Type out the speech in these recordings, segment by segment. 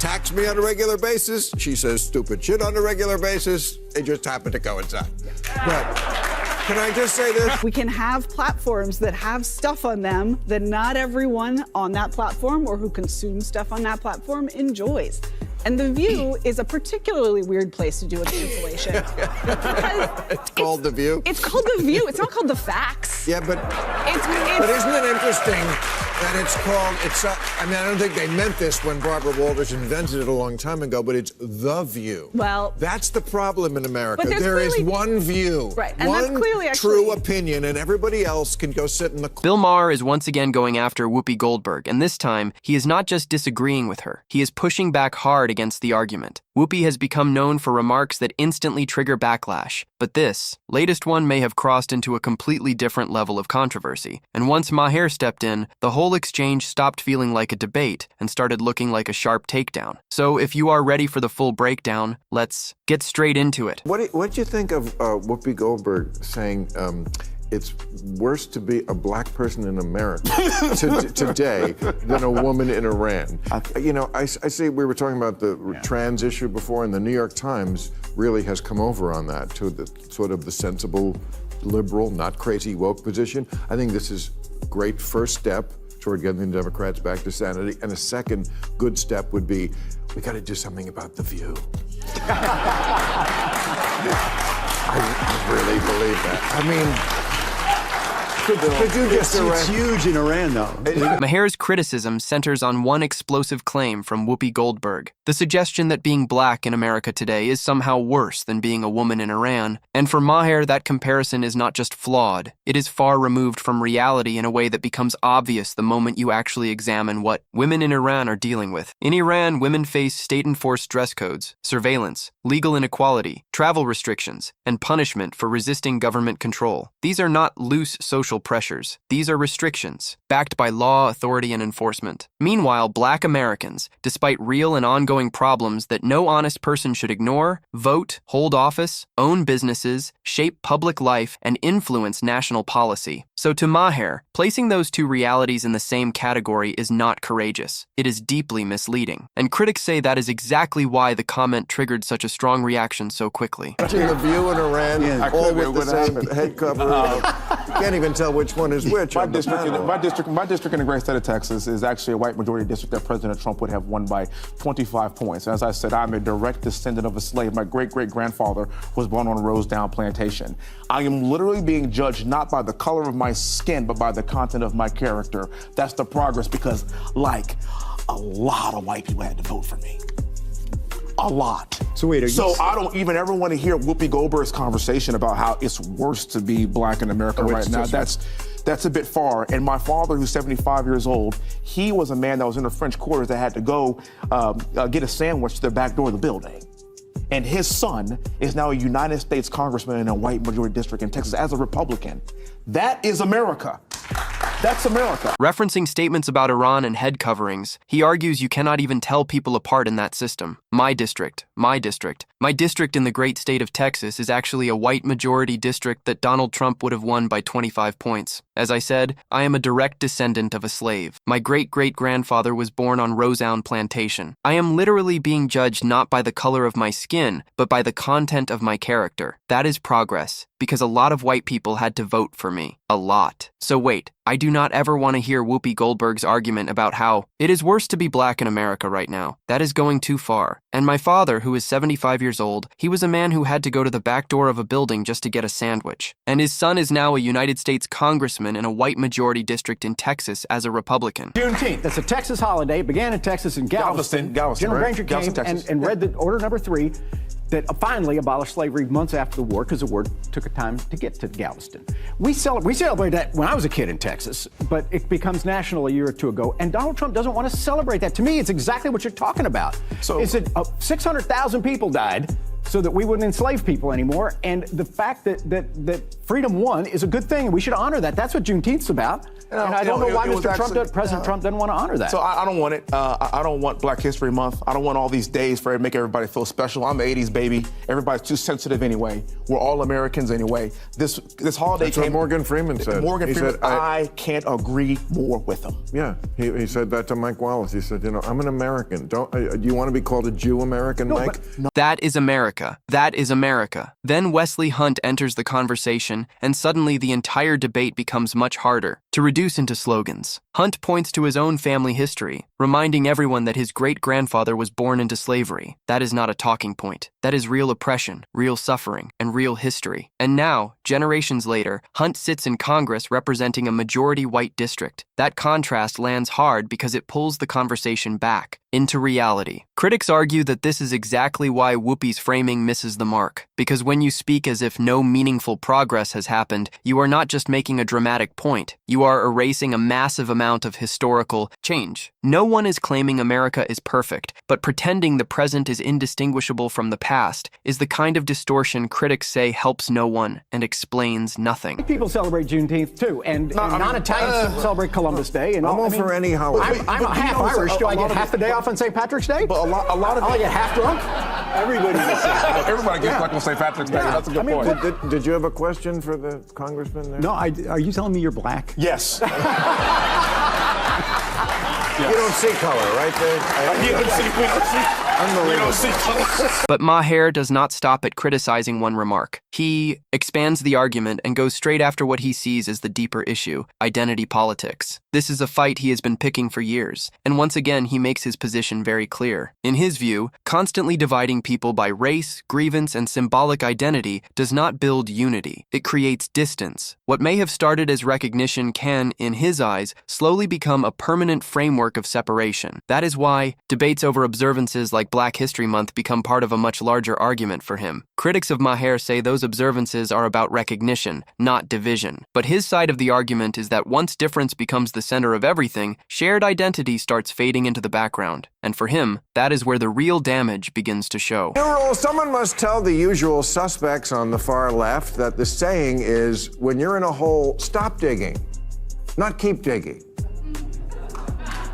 attacks me on a regular basis. She says stupid shit on a regular basis. It just happened to coincide. But can I just say this? We can have platforms that have stuff on them that not everyone on that platform or who consumes stuff on that platform enjoys. And The View is a particularly weird place to do a cancellation. It's called The View? It's called The View. It's not called The Facts. Yeah, but isn't it interesting that it's called, I mean, I don't think they meant this when Barbara Walters invented it a long time ago, but it's The View. Well, that's the problem in America. There is one view, right, and one that's clearly true opinion, and everybody else can go sit in the corner. Bill Maher is once again going after Whoopi Goldberg, and this time, he is not just disagreeing with her, he is pushing back hard against the argument. Whoopi has become known for remarks that instantly trigger backlash, but this latest one may have crossed into a completely different level of controversy. And once Maher stepped in, the whole exchange stopped feeling like a debate and started looking like a sharp takedown. So if you are ready for the full breakdown, let's get straight into it. What do you think of Whoopi Goldberg saying it's worse to be a black person in America today than a woman in Iran? You know, I see we were talking about the trans issue before, and the New York Times really has come over on that to the sort of the sensible, liberal, not crazy woke position. I think this is a great first step toward getting the Democrats back to sanity. And a second good step would be, we got to do something about The View. I really believe that. I mean, could you just it's huge in Iran, though. Maher's criticism centers on one explosive claim from Whoopi Goldberg, the suggestion that being black in America today is somehow worse than being a woman in Iran. And for Maher, that comparison is not just flawed, it is far removed from reality in a way that becomes obvious the moment you actually examine what women in Iran are dealing with. In Iran, women face state-enforced dress codes, surveillance, legal inequality, travel restrictions, and punishment for resisting government control. These are not loose social pressures. These are restrictions, backed by law, authority, and enforcement. Meanwhile, black Americans, despite real and ongoing problems that no honest person should ignore, vote, hold office, own businesses, shape public life, and influence national policy. So to Maher, placing those two realities in the same category is not courageous. It is deeply misleading. And critics say that is exactly why the comment triggered such a strong reaction so quickly. Watching The View in Iran, all with the same head cover. You can't even tell which one is which. My district in the great state of Texas is actually a white majority district that President Trump would have won by 25 points. As I said, I'm a direct descendant of a slave. My great-great-grandfather was born on a Rosedale plantation. I am literally being judged not by the color of my skin, but by the content of my character. That's the progress, because, like, a lot of white people had to vote for me. A lot. So wait, I don't even ever want to hear Whoopi Goldberg's conversation about how it's worse to be black in America right now. That's a bit far. And my father, who's 75 years old, he was a man that was in the French quarters that had to go get a sandwich to the back door of the building. And his son is now a United States congressman in a white majority district in Texas as a Republican. That is America. That's America. Referencing statements about Iran and head coverings, he argues you cannot even tell people apart in that system. My district in the great state of Texas is actually a white majority district that Donald Trump would have won by 25 points. As I said, I am a direct descendant of a slave. My great-great-grandfather was born on Rosedale plantation. I am literally being judged not by the color of my skin, but by the content of my character. That is progress, because a lot of white people had to vote for me. A lot. So wait, I do not ever want to hear Whoopi Goldberg's argument about how it is worse to be black in America right now. That is going too far. And my father, who is 75 years old, he was a man who had to go to the back door of a building just to get a sandwich. And his son is now a United States congressman in a white majority district in Texas as a Republican. Juneteenth. That's a Texas holiday. It began in Texas in Galveston. General Granger came and read the Order Number 3 that finally abolished slavery months after the war, because the war took a time to get to Galveston. We celebrated that when I was a kid in Texas, but it becomes national a year or two ago, and Donald Trump doesn't want to celebrate that. To me, it's exactly what you're talking about. So it's that 600,000 people died so that we wouldn't enslave people anymore, and the fact that freedom won is a good thing, and we should honor that. That's what Juneteenth's about. And I don't know why President Trump doesn't want to honor that. So I don't want it. I don't want Black History Month. I don't want all these days for it to make everybody feel special. I'm an 80s baby. Everybody's too sensitive anyway. We're all Americans anyway. This holiday That's what Morgan Freeman said. Morgan Freeman, I can't agree more with him. Yeah, he said that to Mike Wallace. He said, I'm an American. Do you want to be called a Jew American, Mike? That is America. That is America. Then Wesley Hunt enters the conversation, and suddenly the entire debate becomes much harder to reduce into slogans. Hunt points to his own family history, reminding everyone that his great-grandfather was born into slavery. That is not a talking point. That is real oppression, real suffering, and real history. And now, generations later, Hunt sits in Congress representing a majority white district. That contrast lands hard because it pulls the conversation back into reality. Critics argue that this is exactly why Whoopi's framing misses the mark, because when you speak as if no meaningful progress has happened, you are not just making a dramatic point, you are erasing a massive amount of historical change. No one is claiming America is perfect, but pretending the present is indistinguishable from the past is the kind of distortion critics say helps no one and explains nothing. People celebrate Juneteenth too, and non-Italians celebrate Columbus Day. And I'm all for any holiday. I'm half Irish. Do I get half the day off on St. Patrick's Day? But a lot of I get half drunk. Everybody gets drunk on St. Patrick's Day. Yeah. That's a good point. Did you have a question for the congressman there? No, are you telling me you're black? Yes. You don't see color, right there? We don't see color. But Maher does not stop at criticizing one remark. He expands the argument and goes straight after what he sees as the deeper issue, identity politics. This is a fight he has been picking for years, and once again he makes his position very clear. In his view, constantly dividing people by race, grievance, and symbolic identity does not build unity. It creates distance. What may have started as recognition can, in his eyes, slowly become a permanent framework of separation. That is why debates over observances like Black History Month become part of a much larger argument for him. Critics of Maher say those observances are about recognition, not division. But his side of the argument is that once difference becomes the center of everything, shared identity starts fading into the background. And for him, that is where the real damage begins to show. Someone must tell the usual suspects on the far left that the saying is, when you're in a hole, stop digging, not keep digging.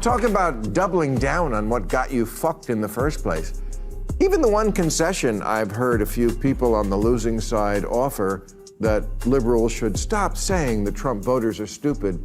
Talk about doubling down on what got you fucked in the first place. Even the one concession I've heard a few people on the losing side offer, that liberals should stop saying the Trump voters are stupid,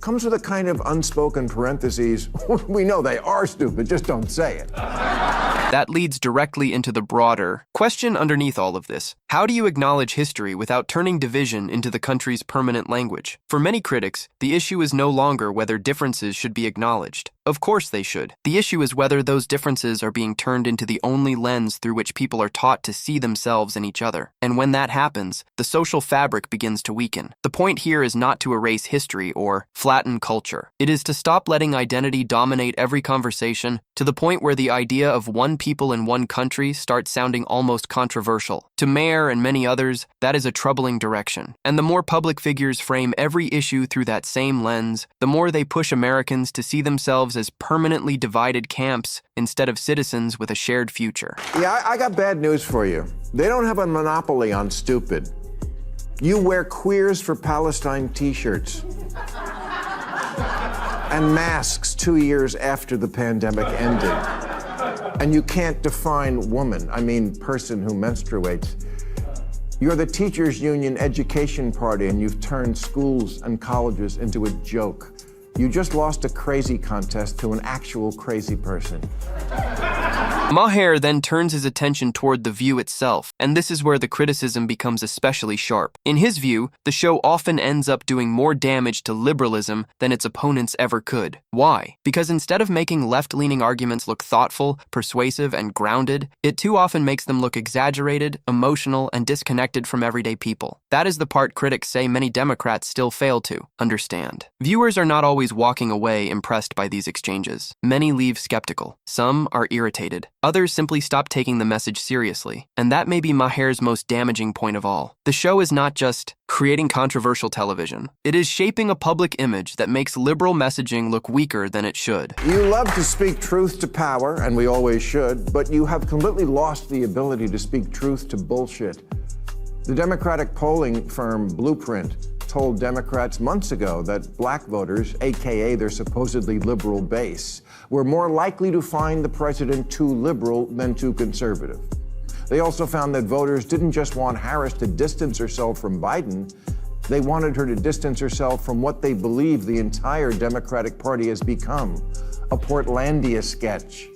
comes with a kind of unspoken parentheses. We know they are stupid, just don't say it. That leads directly into the broader question underneath all of this. How do you acknowledge history without turning division into the country's permanent language? For many critics, the issue is no longer whether differences should be acknowledged. Of course they should. The issue is whether those differences are being turned into the only lens through which people are taught to see themselves in each other. And when that happens, the social fabric begins to weaken. The point here is not to erase history or flatten culture. It is to stop letting identity dominate every conversation to the point where the idea of one people in one country starts sounding almost controversial. To Maher and many others, that is a troubling direction. And the more public figures frame every issue through that same lens, the more they push Americans to see themselves as permanently divided camps instead of citizens with a shared future. Yeah, I got bad news for you. They don't have a monopoly on stupid. You wear Queers for Palestine t-shirts and masks 2 years after the pandemic ended. And you can't define woman, I mean person who menstruates. You're the teachers' union education party, and you've turned schools and colleges into a joke. You just lost a crazy contest to an actual crazy person. Maher then turns his attention toward the View itself, and this is where the criticism becomes especially sharp. In his view, the show often ends up doing more damage to liberalism than its opponents ever could. Why? Because instead of making left-leaning arguments look thoughtful, persuasive, and grounded, it too often makes them look exaggerated, emotional, and disconnected from everyday people. That is the part critics say many Democrats still fail to understand. Viewers are not always walking away impressed by these exchanges. Many leave skeptical. Some are irritated. Others simply stop taking the message seriously. And that may be Maher's most damaging point of all. The show is not just creating controversial television. It is shaping a public image that makes liberal messaging look weaker than it should. You love to speak truth to power, and we always should, but you have completely lost the ability to speak truth to bullshit. The Democratic polling firm Blueprint told Democrats months ago that black voters, aka their supposedly liberal base, were more likely to find the president too liberal than too conservative. They also found that voters didn't just want Harris to distance herself from Biden, they wanted her to distance herself from what they believe the entire Democratic Party has become, a Portlandia sketch.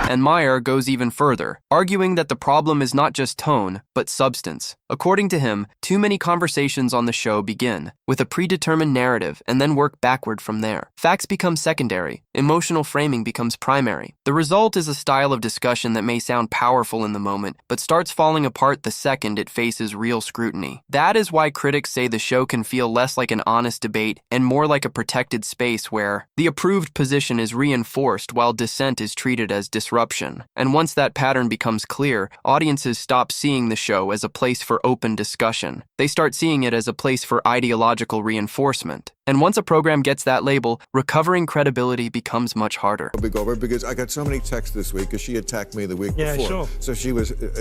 And Maher goes even further, arguing that the problem is not just tone, but substance. According to him, too many conversations on the show begin with a predetermined narrative and then work backward from there. Facts become secondary, emotional framing becomes primary. The result is a style of discussion that may sound powerful in the moment, but starts falling apart the second it faces real scrutiny. That is why critics say the show can feel less like an honest debate and more like a protected space where the approved position is reinforced while dissent is treated as disruption. And once that pattern becomes clear, audiences stop seeing the show as a place for open discussion. They start seeing it as a place for ideological reinforcement. And once a program gets that label, recovering credibility becomes much harder. Whoopi Goldberg, because I got so many texts this week because she attacked me the week before. Sure. So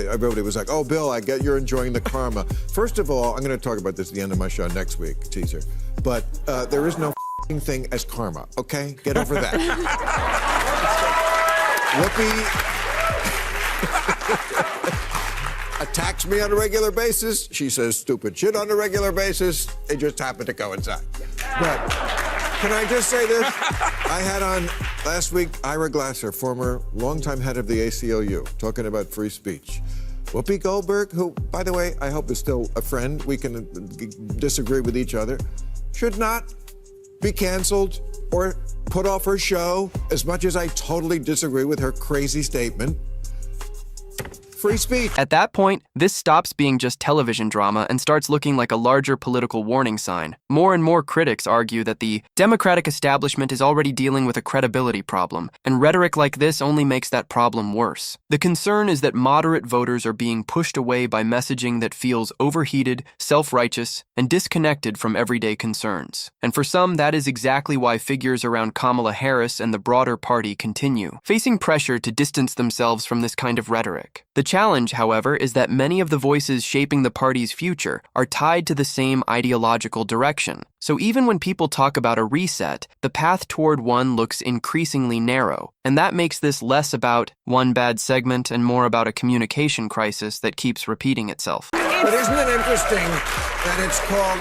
everybody was like, oh, Bill, I get you're enjoying the karma. First of all, I'm going to talk about this at the end of my show next week, teaser. But there is no thing as karma, okay? Get over that. Whoopi attacks me on a regular basis. She says stupid shit on a regular basis. It just happened to coincide. But can I just say this? I had on last week Ira Glasser, former longtime head of the ACLU, talking about free speech. Whoopi Goldberg, who, by the way, I hope is still a friend, we can disagree with each other, should not be canceled or put off her show, as much as I totally disagree with her crazy statement. Free speech. At that point, this stops being just television drama and starts looking like a larger political warning sign. More and more critics argue that the Democratic establishment is already dealing with a credibility problem, and rhetoric like this only makes that problem worse. The concern is that moderate voters are being pushed away by messaging that feels overheated, self-righteous, and disconnected from everyday concerns. And for some, that is exactly why figures around Kamala Harris and the broader party continue, facing pressure to distance themselves from this kind of rhetoric. The challenge, however, is that many of the voices shaping the party's future are tied to the same ideological direction. So even when people talk about a reset, the path toward one looks increasingly narrow, and that makes this less about one bad segment and more about a communication crisis that keeps repeating itself. But isn't it interesting that it's called,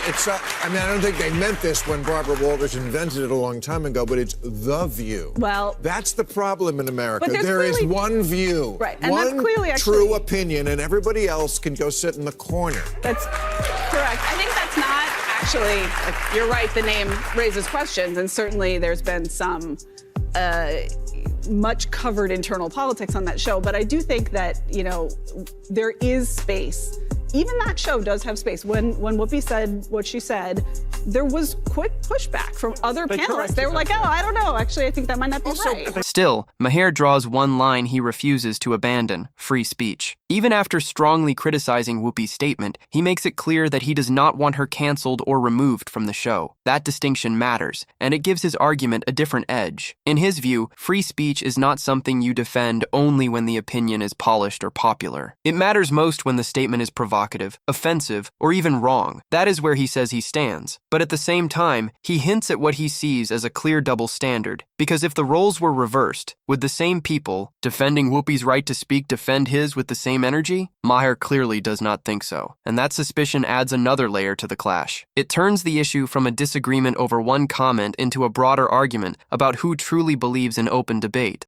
I don't think they meant this when Barbara Walters invented it a long time ago, but it's The View. Well, that's the problem in America. But there is one view, right, and one that's clearly true opinion, and everybody else can go sit in the corner. That's correct. I think that's not actually, you're right, the name raises questions, and certainly there's been some much covered internal politics on that show, but I do think that, there is space. Even that show does have space. When Whoopi said what she said, there was quick pushback from other panelists. They were like, oh, I don't know. Actually, I think that might not be right. Still, Maher draws one line he refuses to abandon: free speech. Even after strongly criticizing Whoopi's statement, he makes it clear that he does not want her canceled or removed from the show. That distinction matters, and it gives his argument a different edge. In his view, free speech is not something you defend only when the opinion is polished or popular. It matters most when the statement is provocative, offensive, or even wrong. That is where he says he stands. But at the same time, he hints at what he sees as a clear double standard. Because if the roles were reversed, would the same people defending Whoopi's right to speak defend his with the same energy? Maher clearly does not think so, and that suspicion adds another layer to the clash. It turns the issue from a disagreement over one comment into a broader argument about who truly believes in open debate.